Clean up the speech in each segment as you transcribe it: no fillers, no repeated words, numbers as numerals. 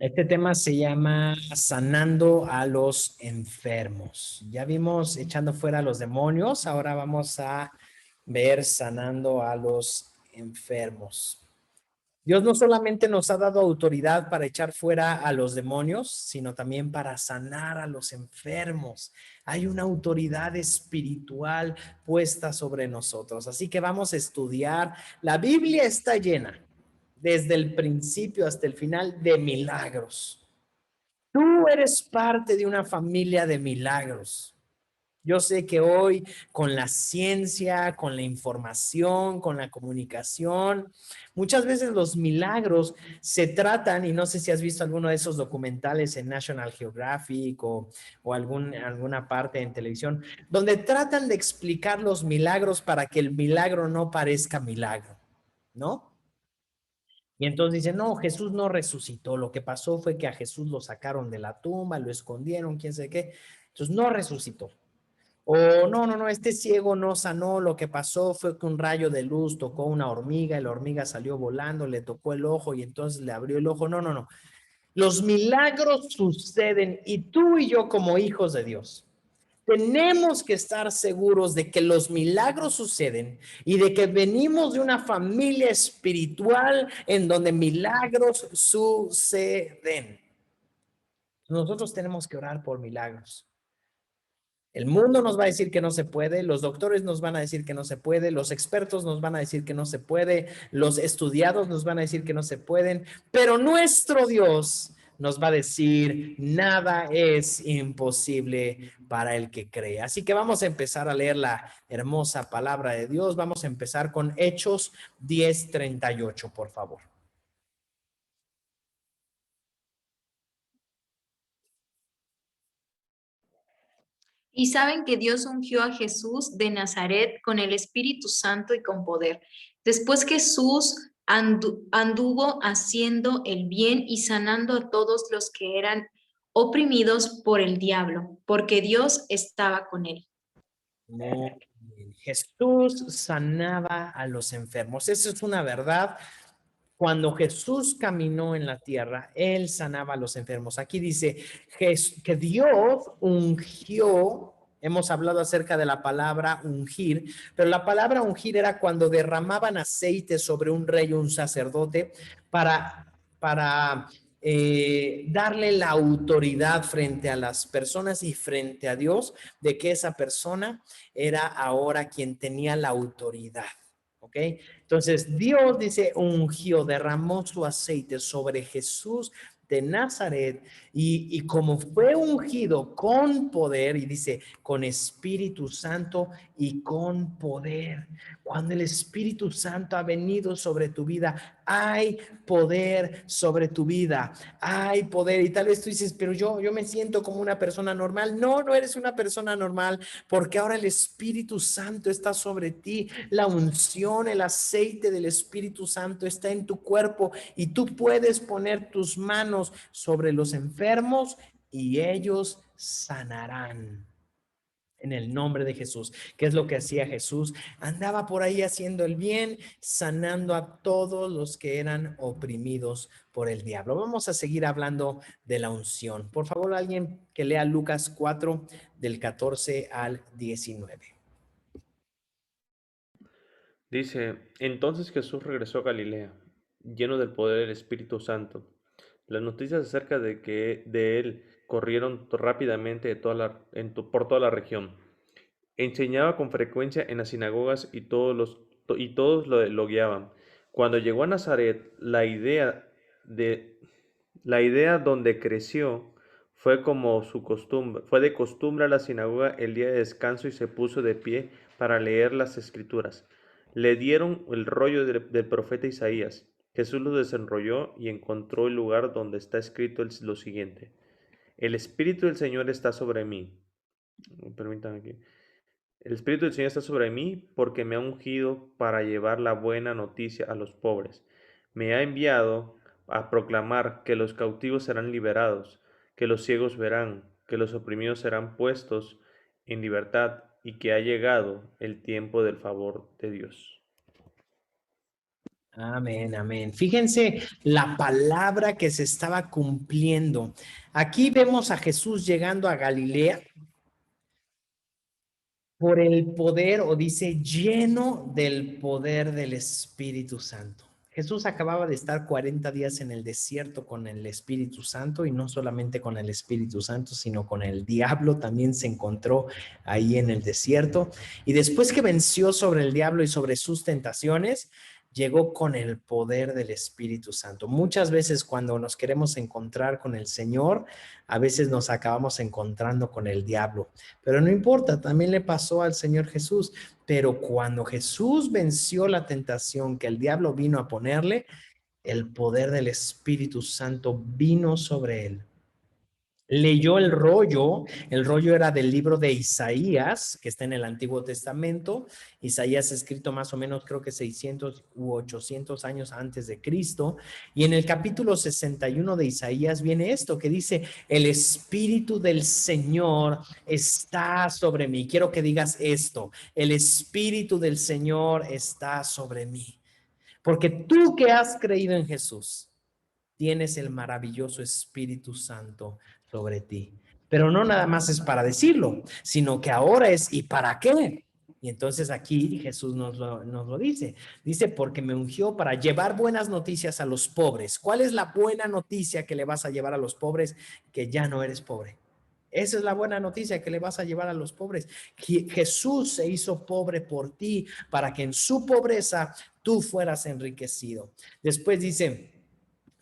Este tema se llama Sanando a los enfermos. Ya vimos echando fuera a los demonios, ahora vamos a ver sanando a los enfermos. Dios no solamente nos ha dado autoridad para echar fuera a los demonios, sino también para sanar a los enfermos. Hay una autoridad espiritual puesta sobre nosotros. Así que vamos a estudiar. La Biblia está llena, desde el principio hasta el final, de milagros. Tú eres parte de una familia de milagros. Yo sé que hoy con la ciencia, con la información, con la comunicación, muchas veces los milagros se tratan, y no sé si has visto alguno de esos documentales en National Geographic o alguna parte en televisión, donde tratan de explicar los milagros para que el milagro no parezca milagro, ¿no? Y entonces dicen, no, Jesús no resucitó, lo que pasó fue que a Jesús lo sacaron de la tumba, lo escondieron, quién sabe qué, entonces no resucitó. O no, este ciego no sanó, lo que pasó fue que un rayo de luz tocó una hormiga y la hormiga salió volando, le tocó el ojo y entonces le abrió el ojo. No. Los milagros suceden y tú y yo como hijos de Dios tenemos que estar seguros de que los milagros suceden y de que venimos de una familia espiritual en donde milagros suceden. Nosotros tenemos que orar por milagros. El mundo nos va a decir que no se puede, los doctores nos van a decir que no se puede, los expertos nos van a decir que no se puede, los estudiados nos van a decir que no se pueden, pero nuestro Dios nos va a decir, nada es imposible para el que cree. Así que vamos a empezar a leer la hermosa palabra de Dios. Vamos a empezar con Hechos 10:38, por favor. Y saben que Dios ungió a Jesús de Nazaret con el Espíritu Santo y con poder. Después Jesús anduvo haciendo el bien y sanando a todos los que eran oprimidos por el diablo, porque Dios estaba con él. Jesús sanaba a los enfermos. Eso es una verdad. Cuando Jesús caminó en la tierra, él sanaba a los enfermos. Aquí dice que Dios ungió. Hemos hablado acerca de la palabra ungir, pero la palabra ungir era cuando derramaban aceite sobre un rey o un sacerdote para darle la autoridad frente a las personas y frente a Dios de que esa persona era ahora quien tenía la autoridad. ¿Ok? Entonces Dios dice, ungió, derramó su aceite sobre Jesús de Nazaret y como fue ungido con poder, y dice, con Espíritu Santo y con poder. Cuando el Espíritu Santo ha venido sobre tu vida, hay poder sobre tu vida, hay poder. Y tal vez tú dices, pero yo me siento como una persona normal. No eres una persona normal, porque ahora el Espíritu Santo está sobre ti. La unción, el aceite del Espíritu Santo está en tu cuerpo y tú puedes poner tus manos sobre los enfermos y ellos sanarán. En el nombre de Jesús. ¿Qué es lo que hacía Jesús? Andaba por ahí haciendo el bien, sanando a todos los que eran oprimidos por el diablo. Vamos a seguir hablando de la unción. Por favor, alguien que lea Lucas 4 del 14 al 19. Dice, entonces Jesús regresó a Galilea, lleno del poder del Espíritu Santo. Las noticias acerca de él corrieron rápidamente por toda la región. Enseñaba con frecuencia en las sinagogas y todos lo guiaban. Cuando llegó a Nazaret, la idea donde creció fue de costumbre a la sinagoga el día de descanso y se puso de pie para leer las escrituras. Le dieron el rollo del profeta Isaías. Jesús lo desenrolló y encontró el lugar donde está escrito lo siguiente. El Espíritu del Señor está sobre mí. Permítanme aquí. El Espíritu del Señor está sobre mí porque me ha ungido para llevar la buena noticia a los pobres. Me ha enviado a proclamar que los cautivos serán liberados, que los ciegos verán, que los oprimidos serán puestos en libertad y que ha llegado el tiempo del favor de Dios. Amén, amén. Fíjense la palabra que se estaba cumpliendo. Aquí vemos a Jesús llegando a Galilea por el poder, o dice, lleno del poder del Espíritu Santo. Jesús acababa de estar 40 días en el desierto con el Espíritu Santo, y no solamente con el Espíritu Santo, sino con el diablo también se encontró ahí en el desierto. Y después que venció sobre el diablo y sobre sus tentaciones, llegó con el poder del Espíritu Santo. Muchas veces cuando nos queremos encontrar con el Señor, a veces nos acabamos encontrando con el diablo. Pero no importa, también le pasó al Señor Jesús. Pero cuando Jesús venció la tentación que el diablo vino a ponerle, el poder del Espíritu Santo vino sobre él. Leyó el rollo era del libro de Isaías, que está en el Antiguo Testamento. Isaías escrito más o menos, creo que 600 u 800 años antes de Cristo. Y en el capítulo 61 de Isaías viene esto que dice, el Espíritu del Señor está sobre mí. Quiero que digas esto, el Espíritu del Señor está sobre mí. Porque tú que has creído en Jesús, tienes el maravilloso Espíritu Santo sobre ti. Pero no nada más es para decirlo, sino que ahora es ¿y para qué? Y entonces aquí Jesús nos lo dice. Dice, porque me ungió para llevar buenas noticias a los pobres. ¿Cuál es la buena noticia que le vas a llevar a los pobres? Que ya no eres pobre. Esa es la buena noticia que le vas a llevar a los pobres. Jesús se hizo pobre por ti para que en su pobreza tú fueras enriquecido. Después dice,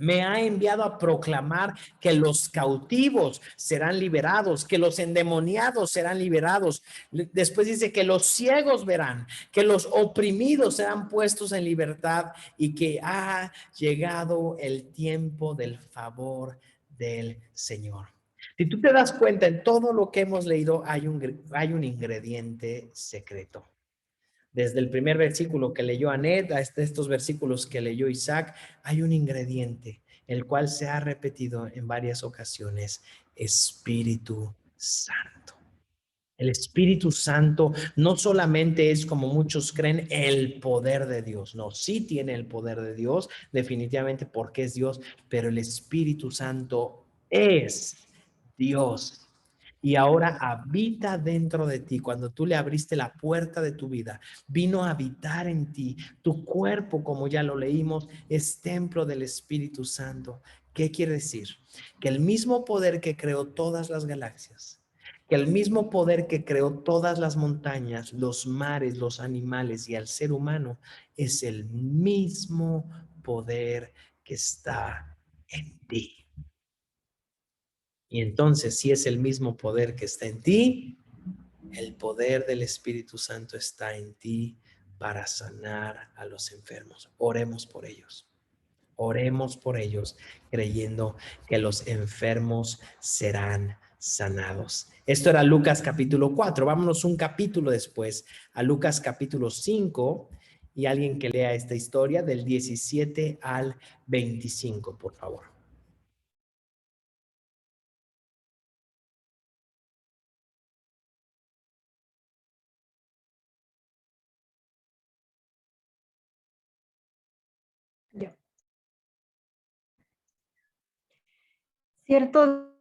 me ha enviado a proclamar que los cautivos serán liberados, que los endemoniados serán liberados. Después dice que los ciegos verán, que los oprimidos serán puestos en libertad y que ha llegado el tiempo del favor del Señor. Si tú te das cuenta, en todo lo que hemos leído hay un ingrediente secreto. Desde el primer versículo que leyó Anet hasta estos versículos que leyó Isaac, hay un ingrediente, el cual se ha repetido en varias ocasiones: Espíritu Santo. El Espíritu Santo no solamente es, como muchos creen, el poder de Dios. No, sí tiene el poder de Dios, definitivamente, porque es Dios, pero el Espíritu Santo es Dios. Y ahora habita dentro de ti. Cuando tú le abriste la puerta de tu vida, vino a habitar en ti. Tu cuerpo, como ya lo leímos, es templo del Espíritu Santo. ¿Qué quiere decir? Que el mismo poder que creó todas las galaxias, que el mismo poder que creó todas las montañas, los mares, los animales y al ser humano, es el mismo poder que está en ti. Y entonces, si es el mismo poder que está en ti, el poder del Espíritu Santo está en ti para sanar a los enfermos. Oremos por ellos. Oremos por ellos, creyendo que los enfermos serán sanados. Esto era Lucas capítulo 4. Vámonos un capítulo después a Lucas capítulo 5, y alguien que lea esta historia del 17 al 25, por favor. Cierto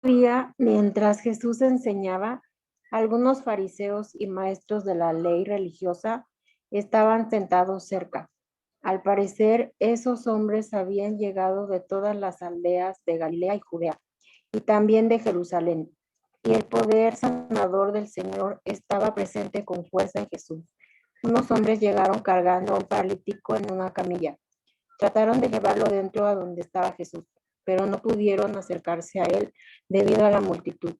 día, mientras Jesús enseñaba, algunos fariseos y maestros de la ley religiosa estaban sentados cerca. Al parecer, esos hombres habían llegado de todas las aldeas de Galilea y Judea, y también de Jerusalén. Y el poder sanador del Señor estaba presente con fuerza en Jesús. Unos hombres llegaron cargando a un paralítico en una camilla. Trataron de llevarlo dentro a donde estaba Jesús, pero no pudieron acercarse a él debido a la multitud.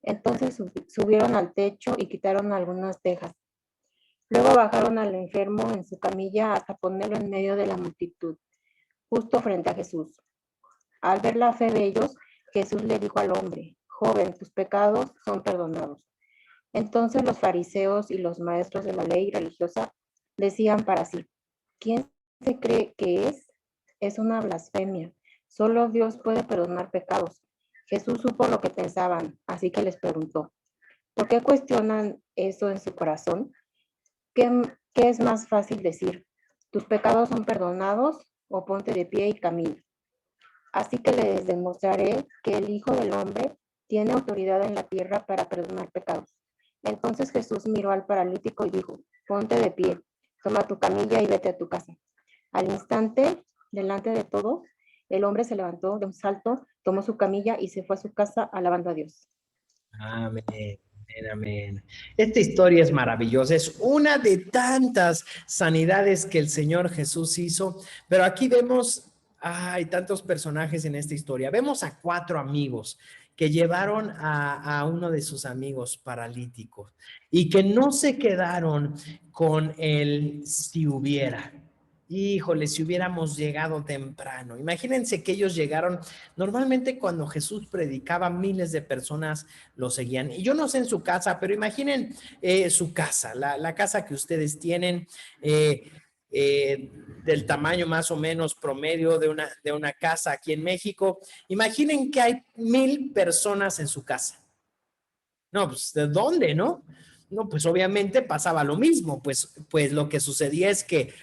Entonces subieron al techo y quitaron algunas tejas. Luego bajaron al enfermo en su camilla hasta ponerlo en medio de la multitud, justo frente a Jesús. Al ver la fe de ellos, Jesús le dijo al hombre: joven, tus pecados son perdonados. Entonces los fariseos y los maestros de la ley religiosa decían para sí: ¿quién se cree que es? Es una blasfemia. Solo Dios puede perdonar pecados. Jesús supo lo que pensaban, así que les preguntó: ¿por qué cuestionan eso en su corazón? ¿Qué es más fácil decir? tus pecados son perdonados, o ponte de pie y camina. Así que les demostraré que el Hijo del Hombre tiene autoridad en la tierra para perdonar pecados. Entonces Jesús miró al paralítico y dijo, ponte de pie, toma tu camilla y vete a tu casa. Al instante, delante de todos, el hombre se levantó de un salto, tomó su camilla y se fue a su casa alabando a Dios. Amén, amén, amén. Esta historia es maravillosa, es una de tantas sanidades que el Señor Jesús hizo, pero aquí vemos, hay tantos personajes en esta historia. Vemos a 4 amigos que llevaron a uno de sus amigos paralíticos y que no se quedaron con el si hubiera. Híjole, si hubiéramos llegado temprano. Imagínense que ellos llegaron. Normalmente cuando Jesús predicaba, miles de personas lo seguían. Y yo no sé en su casa, pero imaginen su casa, la casa que ustedes tienen, del tamaño más o menos promedio de una casa aquí en México. Imaginen que hay 1000 personas en su casa. No, pues ¿de dónde, no? No, pues obviamente pasaba lo mismo, pues lo que sucedía es que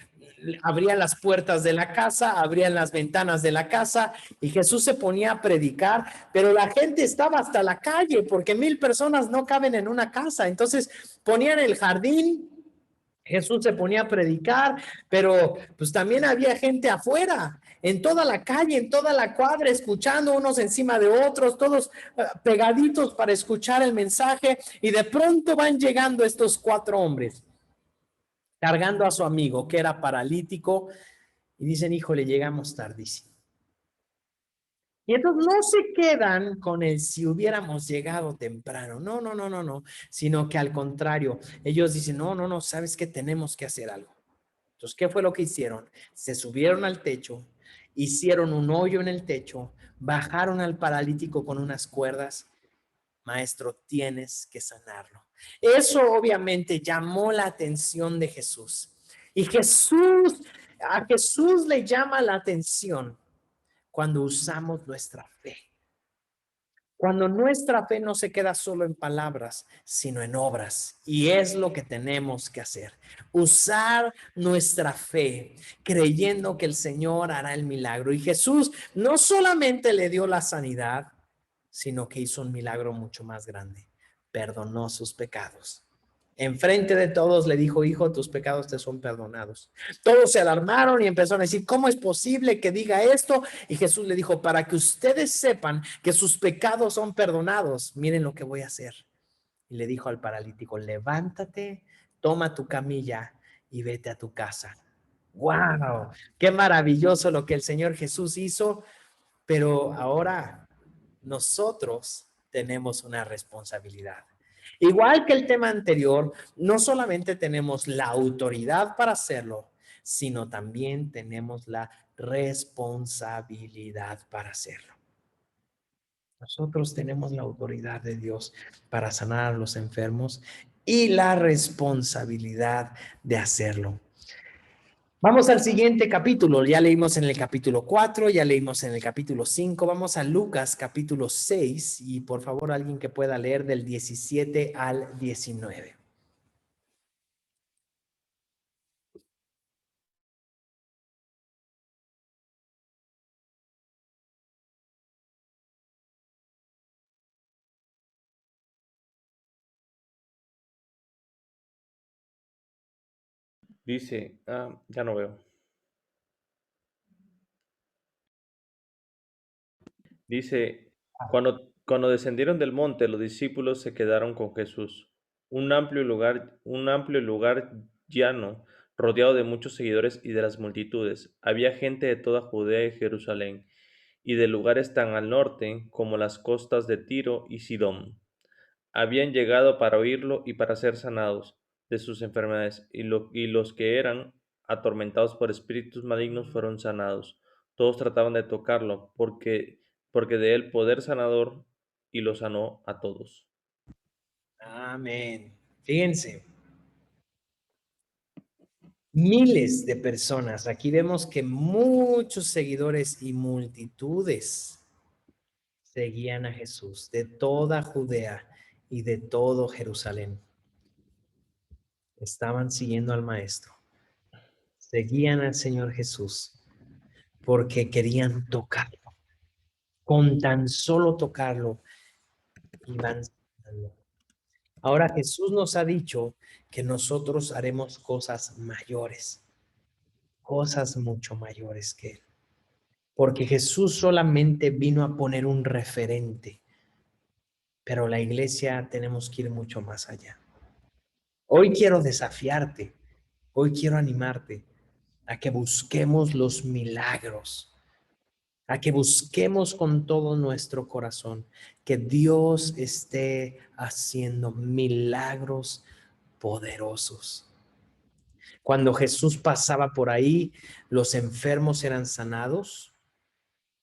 abrían las puertas de la casa, abrían las ventanas de la casa y Jesús se ponía a predicar, pero la gente estaba hasta la calle porque 1000 personas no caben en una casa. Entonces ponían el jardín, Jesús se ponía a predicar, pero pues también había gente afuera, en toda la calle, en toda la cuadra, escuchando unos encima de otros, todos pegaditos para escuchar el mensaje, y de pronto van llegando estos 4 hombres cargando a su amigo que era paralítico y dicen, híjole, llegamos tardísimo. Y entonces no se quedan con el si hubiéramos llegado temprano, no, sino que al contrario, ellos dicen, no, ¿sabes qué? Tenemos que hacer algo. Entonces, ¿qué fue lo que hicieron? Se subieron al techo, hicieron un hoyo en el techo, bajaron al paralítico con unas cuerdas. Maestro, tienes que sanarlo. Eso obviamente llamó la atención de Jesús. Y a Jesús le llama la atención cuando usamos nuestra fe. Cuando nuestra fe no se queda solo en palabras, sino en obras. Y es lo que tenemos que hacer. Usar nuestra fe, creyendo que el Señor hará el milagro. Y Jesús no solamente le dio la sanidad, sino que hizo un milagro mucho más grande. Perdonó sus pecados. Enfrente de todos le dijo, hijo, tus pecados te son perdonados. Todos se alarmaron y empezaron a decir, ¿cómo es posible que diga esto? Y Jesús le dijo, para que ustedes sepan que sus pecados son perdonados, miren lo que voy a hacer. Y le dijo al paralítico, levántate, toma tu camilla y vete a tu casa. ¡Wow! Qué maravilloso lo que el Señor Jesús hizo, pero ahora nosotros tenemos una responsabilidad. Igual que el tema anterior, no solamente tenemos la autoridad para hacerlo, sino también tenemos la responsabilidad para hacerlo. Nosotros tenemos la autoridad de Dios para sanar a los enfermos y la responsabilidad de hacerlo. Vamos al siguiente capítulo. Ya leímos en el capítulo 4, ya leímos en el capítulo 5. Vamos a Lucas capítulo 6 y por favor alguien que pueda leer del 17 al 19. Dice, ya no veo. Dice, cuando descendieron del monte, los discípulos se quedaron con Jesús. Un amplio lugar llano, rodeado de muchos seguidores y de las multitudes. Había gente de toda Judea y Jerusalén, y de lugares tan al norte como las costas de Tiro y Sidón. Habían llegado para oírlo y para ser sanados de sus enfermedades, y los que eran atormentados por espíritus malignos fueron sanados. Todos trataban de tocarlo, porque de él poder sanador, y lo sanó a todos. Amén. Fíjense, miles de personas. Aquí vemos que muchos seguidores y multitudes seguían a Jesús de toda Judea y de todo Jerusalén. Estaban siguiendo al maestro. Seguían al Señor Jesús porque querían tocarlo. Con tan solo tocarlo, iban sanando. Ahora Jesús nos ha dicho que nosotros haremos cosas mayores, cosas mucho mayores que Él. Porque Jesús solamente vino a poner un referente, pero la iglesia tenemos que ir mucho más allá. Hoy quiero desafiarte, hoy quiero animarte a que busquemos los milagros, a que busquemos con todo nuestro corazón que Dios esté haciendo milagros poderosos. Cuando Jesús pasaba por ahí, los enfermos eran sanados,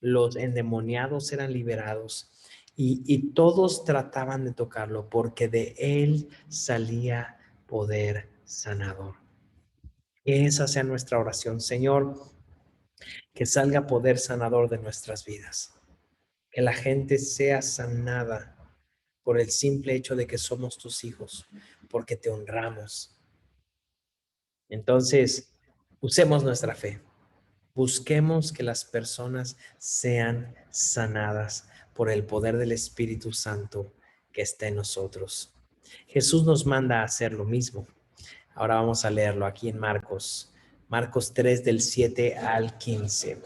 los endemoniados eran liberados y todos trataban de tocarlo porque de él salía poder sanador. Esa sea nuestra oración, Señor, que salga poder sanador de nuestras vidas, que la gente sea sanada por el simple hecho de que somos tus hijos, porque te honramos. Entonces, usemos nuestra fe. Busquemos que las personas sean sanadas por el poder del Espíritu Santo que está en nosotros. Jesús nos manda a hacer lo mismo. Ahora vamos a leerlo aquí en Marcos. Marcos 3 del 7 al 15.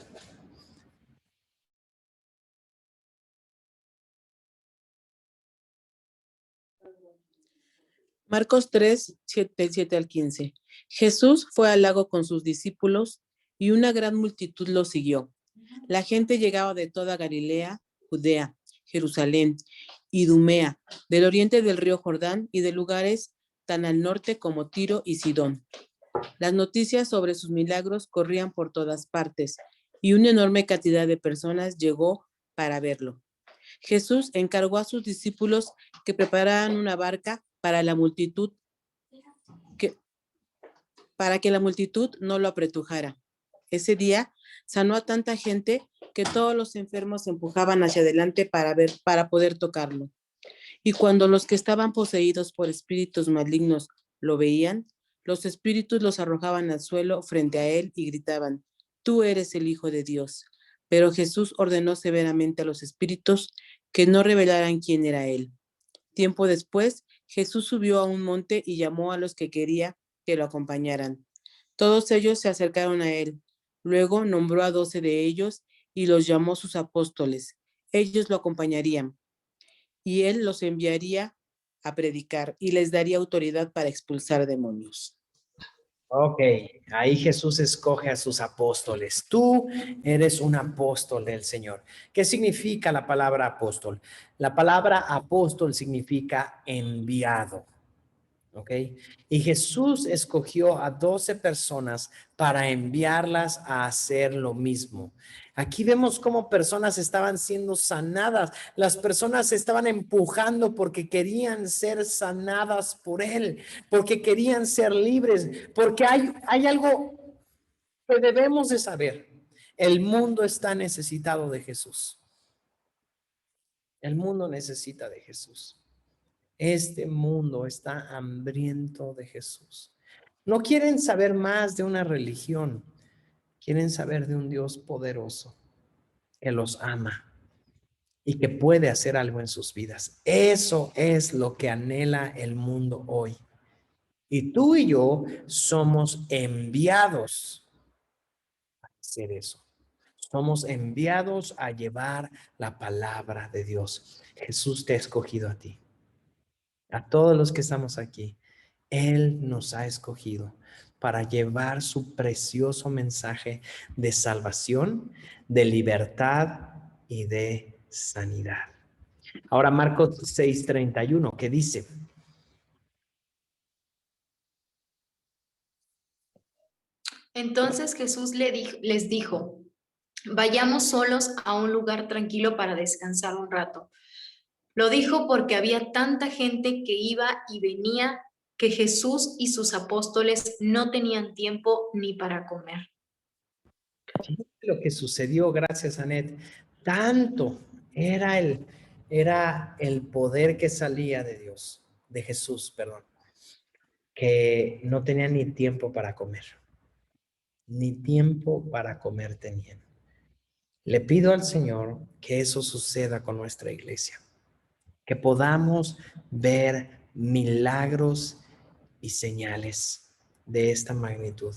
Marcos 3, 7 al 15. Jesús fue al lago con sus discípulos y una gran multitud lo siguió. La gente llegaba de toda Galilea, Judea, Jerusalén, Idumea, del oriente del río Jordán y de lugares tan al norte como Tiro y Sidón. Las noticias sobre sus milagros corrían por todas partes y una enorme cantidad de personas llegó para verlo. Jesús encargó a sus discípulos que prepararan una barca para que la multitud no lo apretujara. Ese día sanó a tanta gente que todos los enfermos se empujaban hacia adelante para poder tocarlo. Y cuando los que estaban poseídos por espíritus malignos lo veían, los espíritus los arrojaban al suelo frente a él y gritaban: "Tú eres el Hijo de Dios". Pero Jesús ordenó severamente a los espíritus que no revelaran quién era él. Tiempo después, Jesús subió a un monte y llamó a los que quería que lo acompañaran. Todos ellos se acercaron a él. Luego nombró a 12 de ellos y los llamó sus apóstoles. Ellos lo acompañarían y él los enviaría a predicar y les daría autoridad para expulsar demonios. Ok, ahí Jesús escoge a sus apóstoles. Tú eres un apóstol del Señor. ¿Qué significa la palabra apóstol? La palabra apóstol significa enviado. ¿Ok? Y Jesús escogió a 12 personas para enviarlas a hacer lo mismo. Aquí vemos cómo personas estaban siendo sanadas. Las personas se estaban empujando porque querían ser sanadas por Él, porque querían ser libres, porque hay algo que debemos de saber. El mundo está necesitado de Jesús. El mundo necesita de Jesús. Este mundo está hambriento de Jesús. No quieren saber más de una religión, quieren saber de un Dios poderoso que los ama y que puede hacer algo en sus vidas. Eso es lo que anhela el mundo hoy. Y tú y yo somos enviados a hacer eso. Somos enviados a llevar la palabra de Dios. Jesús te ha escogido a ti, a todos los que estamos aquí. Él nos ha escogido para llevar su precioso mensaje de salvación, de libertad y de sanidad. Ahora Marcos 6:31, ¿qué dice? Entonces Jesús les dijo: vayamos solos a un lugar tranquilo para descansar un rato. Lo dijo porque había tanta gente que iba y venía que Jesús y sus apóstoles no tenían tiempo ni para comer. Lo que sucedió, gracias Anet, tanto era el poder que salía de Dios, de Jesús, perdón, que no tenía ni tiempo para comer. ni tiempo para comer tenían. Le pido al Señor que eso suceda con nuestra iglesia, que podamos ver milagros y señales de esta magnitud.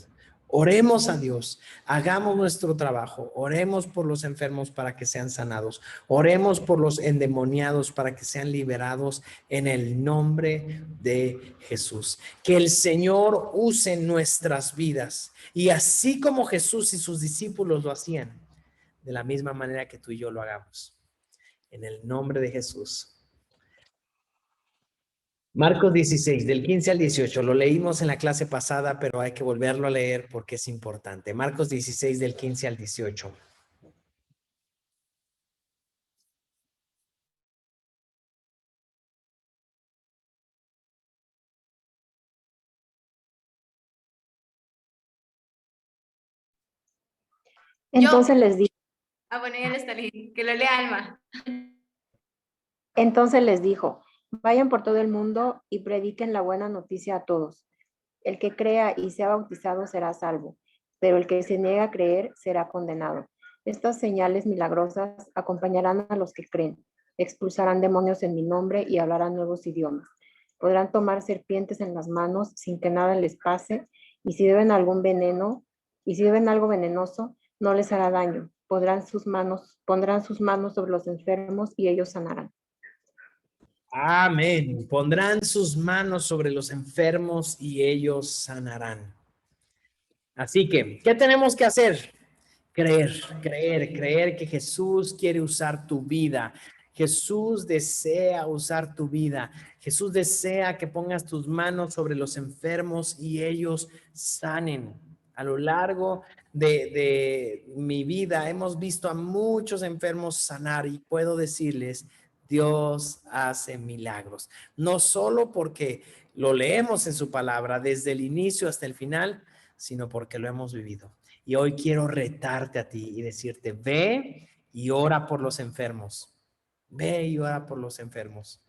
Oremos a Dios, hagamos nuestro trabajo, oremos por los enfermos para que sean sanados, oremos por los endemoniados para que sean liberados en el nombre de Jesús. Que el Señor use nuestras vidas y así como Jesús y sus discípulos lo hacían, de la misma manera que tú y yo lo hagamos. En el nombre de Jesús. Marcos 16, del 15 al 18, lo leímos en la clase pasada, pero hay que volverlo a leer porque es importante. Marcos 16, del 15 al 18. Entonces les dijo, Bueno, ya está listo. Que lo lea Alma. entonces les dijo, vayan por todo el mundo y prediquen la buena noticia a todos. El que crea y sea bautizado será salvo, pero el que se niega a creer será condenado. Estas señales milagrosas acompañarán a los que creen. Expulsarán demonios en mi nombre y hablarán nuevos idiomas. Podrán tomar serpientes en las manos sin que nada les pase, y si beben algo venenoso, no les hará daño. Pondrán sus manos sobre los enfermos y ellos sanarán. Amén. Pondrán sus manos sobre los enfermos y ellos sanarán. Así que, ¿qué tenemos que hacer? Creer que Jesús quiere usar tu vida. Jesús desea usar tu vida. Jesús desea que pongas tus manos sobre los enfermos y ellos sanen. A lo largo de mi vida hemos visto a muchos enfermos sanar y puedo decirles, Dios hace milagros. No solo porque lo leemos en su palabra desde el inicio hasta el final, sino porque lo hemos vivido. Y hoy quiero retarte a ti y decirte, ve y ora por los enfermos. Ve y ora por los enfermos.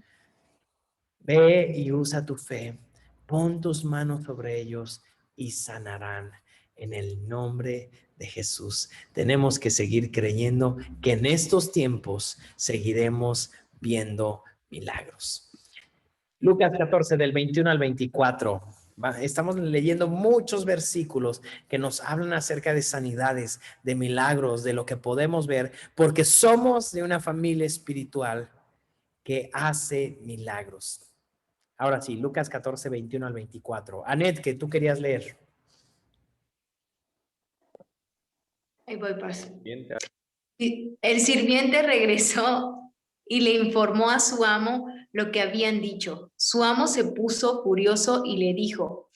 Ve y usa tu fe. Pon tus manos sobre ellos y sanarán en el nombre de Jesús. Tenemos que seguir creyendo que en estos tiempos seguiremos viendo milagros. Lucas 14, del 21 al 24. Estamos leyendo muchos versículos que nos hablan acerca de sanidades, de milagros, de lo que podemos ver, porque somos de una familia espiritual que hace milagros. Ahora sí, Lucas 14, 21 al 24. Anet, que tú querías leer. Ahí voy, paso. El sirviente regresó y le informó a su amo lo que habían dicho. Su amo se puso furioso y le dijo,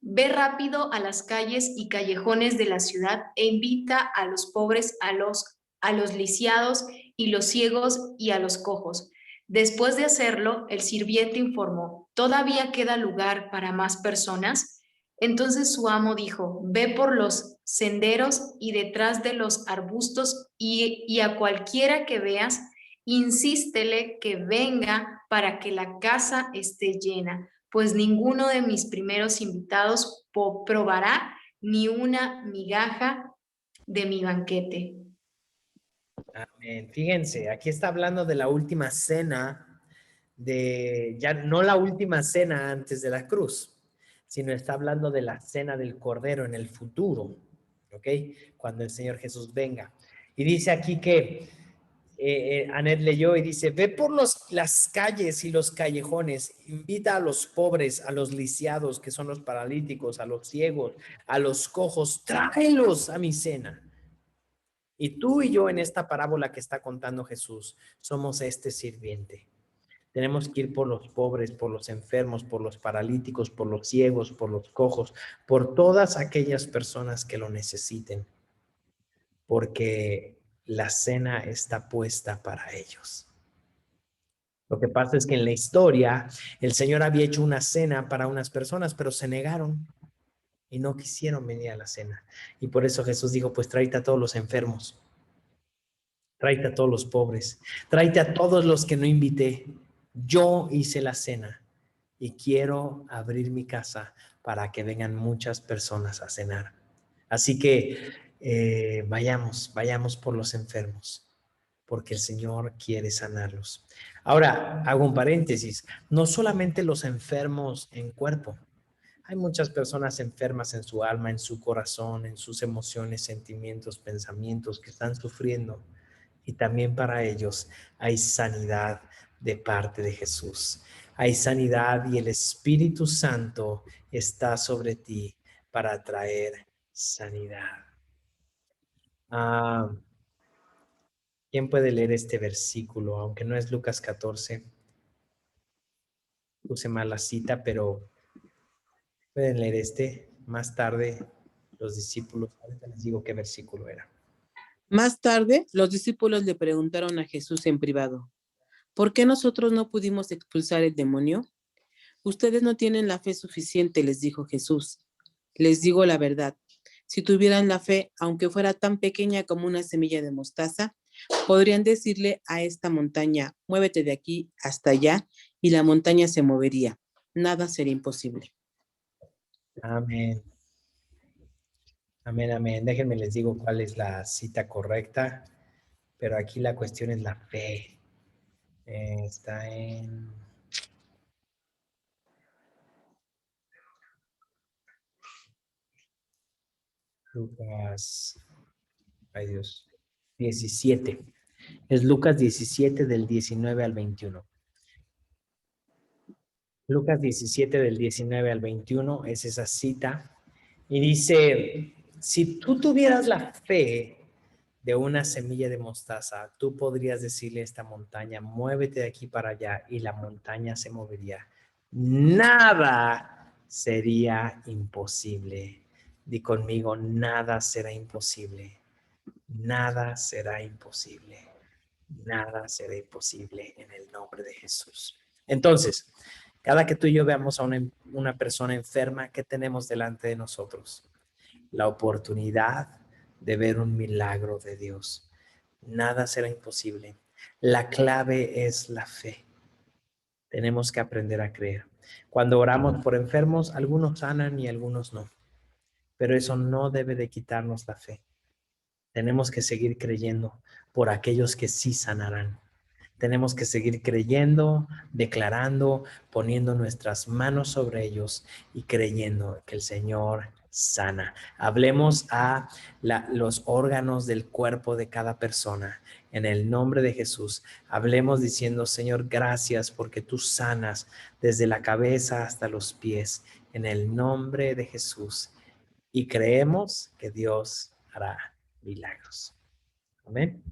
ve rápido a las calles y callejones de la ciudad e invita a los pobres, a los lisiados y los ciegos y a los cojos. Después de hacerlo, el sirviente informó, ¿todavía queda lugar para más personas? Entonces su amo dijo, ve por los senderos y detrás de los arbustos y a cualquiera que veas, insístele que venga para que la casa esté llena, pues ninguno de mis primeros invitados probará ni una migaja de mi banquete. Amén. Fíjense, aquí está hablando de la última cena, ya no la última cena antes de la cruz, sino está hablando de la cena del Cordero en el futuro, ¿ok? Cuando el Señor Jesús venga. Y dice aquí que Anet leyó y dice, ve por las calles y los callejones, invita a los pobres, a los lisiados, que son los paralíticos, a los ciegos, a los cojos, tráelos a mi cena. Y tú y yo en esta parábola que está contando Jesús, somos este sirviente. Tenemos que ir por los pobres, por los enfermos, por los paralíticos, por los ciegos, por los cojos, por todas aquellas personas que lo necesiten, porque la cena está puesta para ellos. Lo que pasa es que en la historia el Señor había hecho una cena para unas personas, pero se negaron y no quisieron venir a la cena. Y por eso Jesús dijo, pues tráete a todos los enfermos, tráete a todos los pobres, tráete a todos los que no invité. Yo hice la cena y quiero abrir mi casa para que vengan muchas personas a cenar. Así que vayamos por los enfermos, porque el Señor quiere sanarlos. Ahora, hago un paréntesis, no solamente los enfermos en cuerpo. Hay muchas personas enfermas en su alma, en su corazón, en sus emociones, sentimientos, pensamientos que están sufriendo. Y también para ellos hay sanidad de parte de Jesús. Hay sanidad y el Espíritu Santo está sobre ti para traer sanidad. ¿Quién puede leer este versículo? Aunque no es Lucas 14. Puse mal la cita, pero pueden leer este. Más tarde los discípulos, ahorita les digo qué versículo era. Más tarde, los discípulos le preguntaron a Jesús en privado, ¿por qué nosotros no pudimos expulsar el demonio? Ustedes no tienen la fe suficiente, les dijo Jesús. Les digo la verdad, si tuvieran la fe, aunque fuera tan pequeña como una semilla de mostaza, podrían decirle a esta montaña, muévete de aquí hasta allá, y la montaña se movería. Nada sería imposible. Amén. Amén, amén. Déjenme les digo cuál es la cita correcta, pero aquí la cuestión es la fe. Está en Lucas, ay Dios, 17. Es Lucas 17 del 19 al 21. Lucas 17 del 19 al 21 es esa cita. Y dice, si tú tuvieras la fe de una semilla de mostaza, tú podrías decirle a esta montaña, muévete de aquí para allá, y la montaña se movería. Nada sería imposible. Di conmigo, nada será imposible. Nada será imposible. Nada será imposible en el nombre de Jesús. Entonces, cada que tú y yo veamos a una persona enferma, ¿qué tenemos delante de nosotros? La oportunidad de ver un milagro de Dios. Nada será imposible. La clave es la fe. Tenemos que aprender a creer. Cuando oramos por enfermos, algunos sanan y algunos no. Pero eso no debe de quitarnos la fe. Tenemos que seguir creyendo por aquellos que sí sanarán. Tenemos que seguir creyendo, declarando, poniendo nuestras manos sobre ellos y creyendo que el Señor sana. Hablemos a los órganos del cuerpo de cada persona. En el nombre de Jesús, hablemos diciendo, Señor, gracias porque tú sanas desde la cabeza hasta los pies. En el nombre de Jesús. Y creemos que Dios hará milagros. Amén.